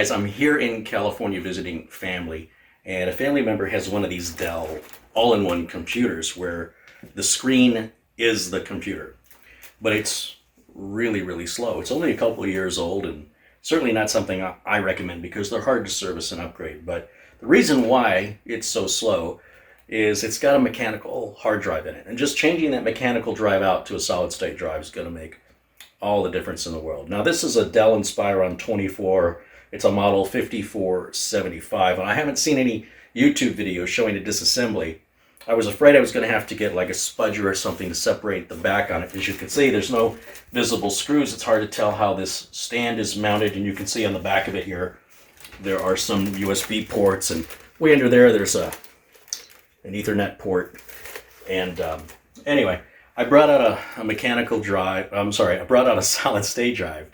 guys, I'm here in California visiting family, and a family member has one of these Dell all-in-one computers where the screen is the computer, but it's really slow. It's only a couple of years old and certainly not something I recommend because they're hard to service and upgrade. But the reason why it's so slow is it's got a mechanical hard drive in it, and just changing that mechanical drive out to a solid state drive is going to make all the difference in the world. Now, this is a Dell Inspiron 24. It's a model 5475, and I haven't seen any YouTube videos showing a disassembly. I was afraid I was going to have to get like a spudger or something to separate the back on it. As you can see, there's no visible screws. It's hard to tell how this stand is mounted, and you can see on the back of it here, there are some USB ports, and way under there, there's an Ethernet port. And anyway, I brought out a mechanical drive, I brought out a solid state drive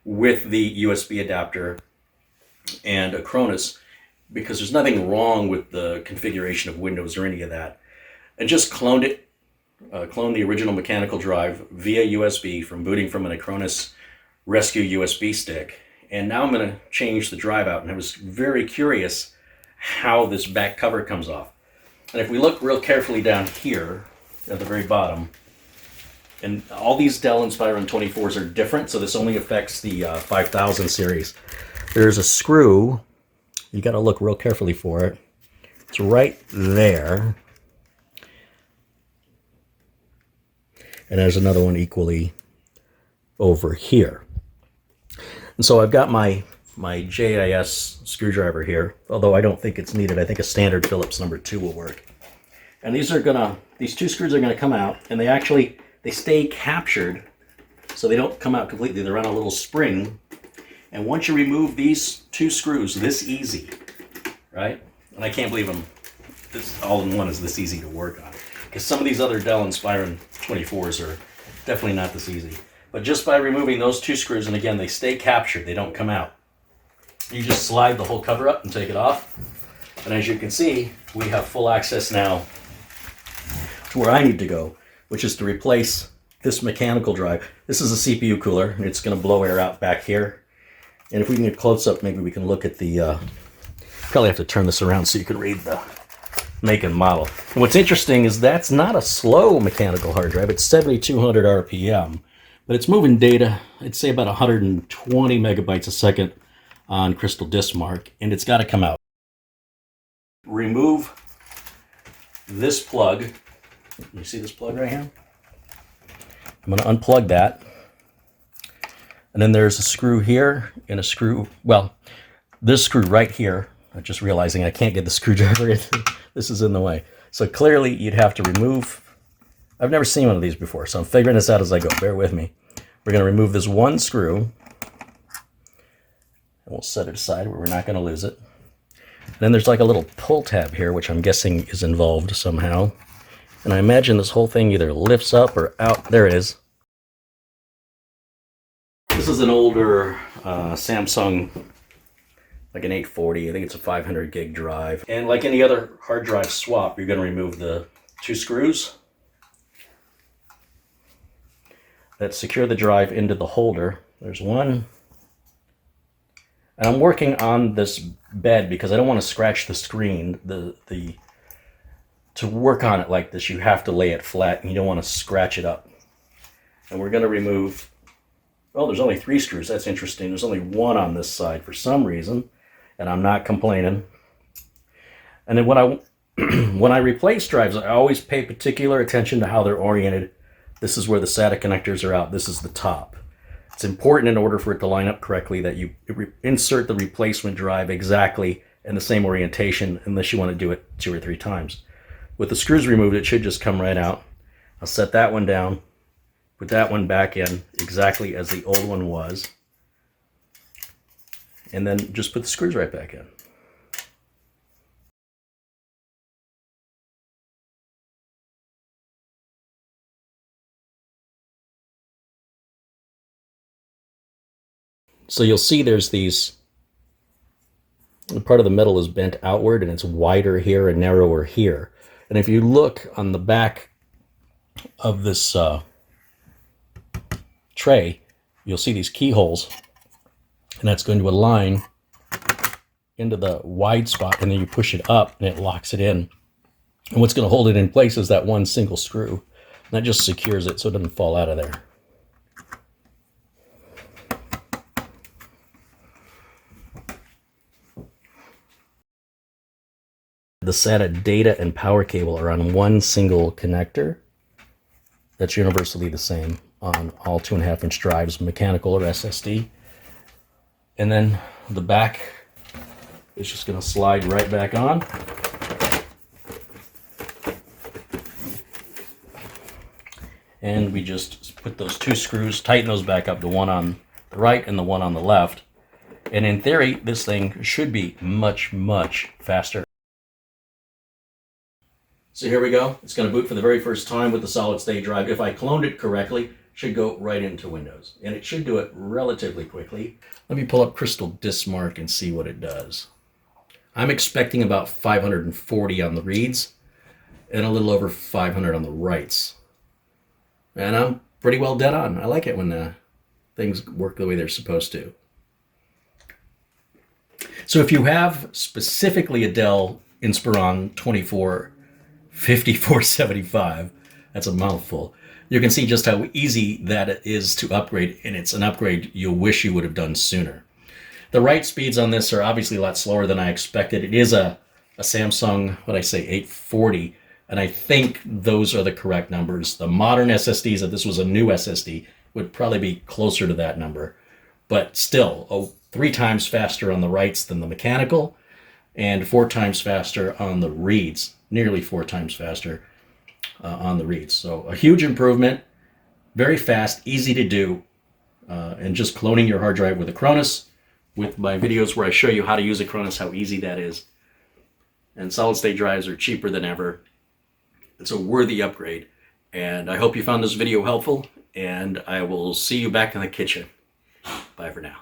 with the USB adapter and a Cronus because there's nothing wrong with the configuration of Windows or any of that. And just cloned it, cloned the original mechanical drive via USB from booting from an Acronis Rescue USB stick. And now I'm going to change the drive out, and I was very curious how this back cover comes off. And if we look real carefully down here, at the very bottom, and all these Dell Inspiron 24s are different, so this only affects the 5000 series. There's a screw, you got to look real carefully for it. It's right there. And there's another one equally over here. And so I've got my JIS screwdriver here, although I don't think it's needed. I think a standard Phillips number 2 will work. And these two screws are gonna come out, and they stay captured, so they don't come out completely. They're on a little spring. And once you remove these two screws this easy, right? And I can't believe this all-in-one is this easy to work on, because some of these other Dell Inspiron 24s are definitely not this easy. But just by removing those two screws, and again, they stay captured, they don't come out. You just slide the whole cover up and take it off. And as you can see, we have full access now to where I need to go, which is to replace this mechanical drive. This is a CPU cooler, and it's going to blow air out back here. And if we can get close up, maybe we can look at the, probably have to turn this around so you can read the make and model. And what's interesting is that's not a slow mechanical hard drive. It's 7,200 RPM, but it's moving data, I'd say about 120 megabytes a second on Crystal Disk Mark, and it's got to come out. Remove this plug. You see this plug right here? I'm going to unplug that. And then there's a screw here and a screw, well, this screw right here. I'm just realizing I can't get the screwdriver in. This is in the way. So clearly you'd have to remove, I've never seen one of these before, so I'm figuring this out as I go. Bear with me. We're going to remove this one screw, and we'll set it aside where we're not going to lose it. And then there's like a little pull tab here, which I'm guessing is involved somehow. And I imagine this whole thing either lifts up or out. There it is. This is an older Samsung, like an 840. I think it's a 500 gig drive. And like any other hard drive swap, you're going to remove the two screws that secure the drive into the holder. There's one. And I'm working on this bed because I don't want to scratch the screen. To work on it like this, you have to lay it flat, and you don't want to scratch it up. And we're going to remove, well, there's only 3 screws. That's interesting. There's only one on this side for some reason, and I'm not complaining. And then when I replace drives, I always pay particular attention to how they're oriented. This is where the SATA connectors are out. This is the top. It's important in order for it to line up correctly that you insert the replacement drive exactly in the same orientation, unless you want to do it 2 or 3 times. With the screws removed, it should just come right out. I'll set that one down, put that one back in exactly as the old one was, and then just put the screws right back in. So you'll see there's these, part of the metal is bent outward, and it's wider here and narrower here. And if you look on the back of this tray, you'll see these keyholes, and that's going to align into the wide spot, and then you push it up and it locks it in. And what's going to hold it in place is that one single screw. And that just secures it so it doesn't fall out of there. The SATA data and power cable are on one single connector. That's universally the same on all 2.5-inch drives, mechanical or SSD. And then the back is just going to slide right back on. And we just put those two screws, tighten those back up, the one on the right and the one on the left. And in theory, this thing should be much, much faster. So here we go. It's going to boot for the very first time with the solid state drive. If I cloned it correctly, it should go right into Windows. And it should do it relatively quickly. Let me pull up Crystal Diskmark and see what it does. I'm expecting about 540 on the reads and a little over 500 on the writes. And I'm pretty well dead on. I like it when things work the way they're supposed to. So if you have specifically a Dell Inspiron 5475, that's a mouthful, you can see just how easy that is to upgrade, and it's an upgrade you'll wish you would have done sooner. The write speeds on this are obviously a lot slower than I expected. It is a Samsung, 840, and I think those are the correct numbers. The modern SSDs, if this was a new SSD, would probably be closer to that number. But still, 3 times faster on the writes than the mechanical, and 4 times faster on the reads. Nearly 4 times faster on the reads. So a huge improvement, very fast, easy to do, and just cloning your hard drive with a Cronus, with my videos where I show you how to use a Cronus, how easy that is. And solid state drives are cheaper than ever. It's a worthy upgrade, and I hope you found this video helpful, and I will see you back in the kitchen. Bye for now.